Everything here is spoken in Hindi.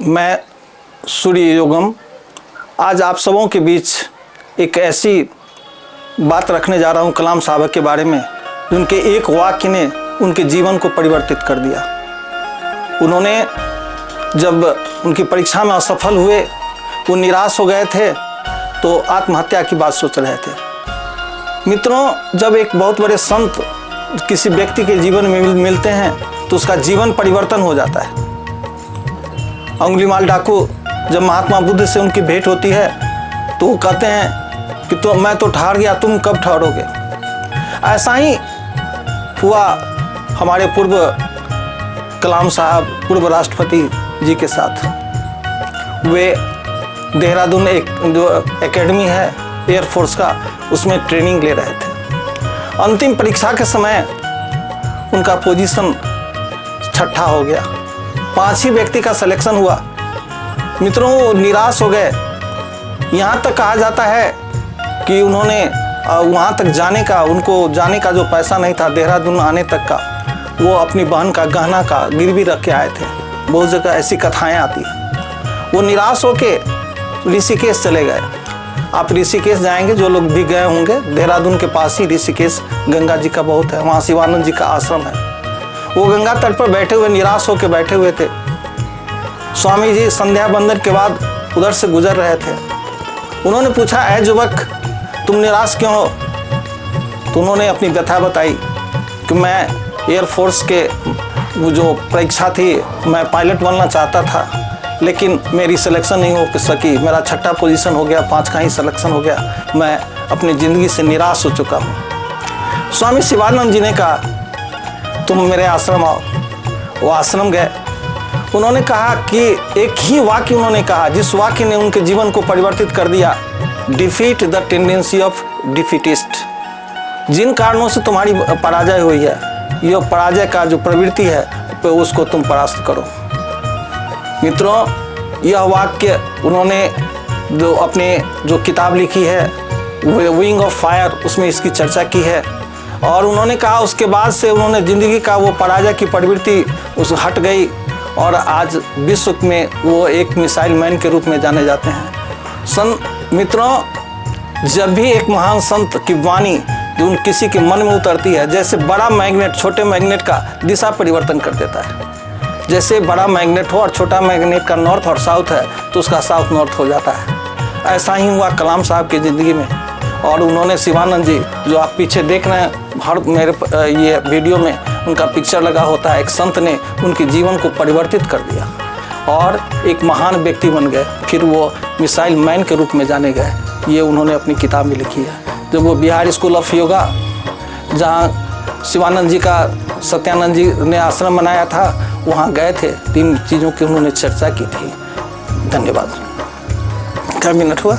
मैं सूर्य योगम आज आप सबों के बीच एक ऐसी बात रखने जा रहा हूँ कलाम साहब के बारे में जिनके एक वाक्य ने उनके जीवन को परिवर्तित कर दिया। उन्होंने जब उनकी परीक्षा में असफल हुए, वो निराश हो गए थे तो आत्महत्या की बात सोच रहे थे। मित्रों, जब एक बहुत बड़े संत किसी व्यक्ति के जीवन में मिलते हैं तो उसका जीवन परिवर्तन हो जाता है। अंगुलीमाल डाकू जब महात्मा बुद्ध से उनकी भेंट होती है तो वो कहते हैं कि तो मैं तो ठहर गया, तुम कब ठहरोगे। ऐसा ही हुआ हमारे पूर्व कलाम साहब, पूर्व राष्ट्रपति जी के साथ। वे देहरादून एक जो एकेडमी है एयरफोर्स का, उसमें ट्रेनिंग ले रहे थे। अंतिम परीक्षा के समय उनका पोजीशन 6ठा हो गया। 5 ही व्यक्ति का सिलेक्शन हुआ। मित्रों, वो निराश हो गए। यहाँ तक कहा जाता है कि उन्होंने वहाँ तक जाने का, उनको जाने का जो पैसा नहीं था देहरादून आने तक का, वो अपनी बहन का गहना का गिरवी रख के आए थे। बहुत जगह ऐसी कथाएं आती हैं। वो निराश होके ऋषिकेश चले गए। आप ऋषिकेश जाएंगे, जो लोग भी गए होंगे, देहरादून के पास ही ऋषिकेश गंगा जी का बहुत है, वहाँ शिवानंद जी का आश्रम है। वो गंगा तट पर बैठे हुए, निराश होकर बैठे हुए थे। स्वामी जी संध्या बंदन के बाद उधर से गुजर रहे थे। उन्होंने पूछा, ऐ युवक, तुम निराश क्यों हो? तो उन्होंने अपनी व्यथा बताई कि मैं एयरफोर्स के वो जो परीक्षा थी, मैं पायलट बनना चाहता था, लेकिन मेरी सिलेक्शन नहीं हो सकी। मेरा 6ठा पोजीशन हो गया, 5 का ही सिलेक्शन हो गया। मैं अपनी ज़िंदगी से निराश हो चुका हूँ। स्वामी शिवानंद जी ने कहा, तुम मेरे आश्रम आओ। वो आश्रम गए। उन्होंने कहा कि एक ही वाक्य उन्होंने कहा जिस वाक्य ने उनके जीवन को परिवर्तित कर दिया, defeat the tendency of defeatist. जिन कारणों से तुम्हारी पराजय हुई है, यह पराजय का जो प्रवृत्ति है, तो उसको तुम परास्त करो। मित्रों, यह वाक्य उन्होंने जो अपने जो किताब लिखी है विंग ऑफ फायर, उसमें इसकी चर्चा की है। और उन्होंने कहा उसके बाद से उन्होंने ज़िंदगी का वो पराजय की प्रवृत्ति उस हट गई और आज विश्व में वो एक मिसाइल मैन के रूप में जाने जाते हैं। मित्रों, जब भी एक महान संत की वाणी जो उन किसी के मन में उतरती है, जैसे बड़ा मैग्नेट छोटे मैग्नेट का दिशा परिवर्तन कर देता है। जैसे बड़ा मैग्नेट हो और छोटा मैग्नेट का नॉर्थ और साउथ है तो उसका साउथ नॉर्थ हो जाता है। ऐसा ही हुआ कलाम साहब की ज़िंदगी में। और उन्होंने शिवानंद जी, जो आप पीछे देख रहे हैं, हर मेरे ये वीडियो में उनका पिक्चर लगा होता है, एक संत ने उनके जीवन को परिवर्तित कर दिया और एक महान व्यक्ति बन गए। फिर वो मिसाइल मैन के रूप में जाने गए। ये उन्होंने अपनी किताब में लिखी है। जब वो बिहार स्कूल ऑफ योगा, जहाँ शिवानंद जी का सत्यानंद जी ने आश्रम बनाया था, वहाँ गए थे। 3 चीज़ों की उन्होंने चर्चा की थी। धन्यवाद। क्या मिनट हुआ?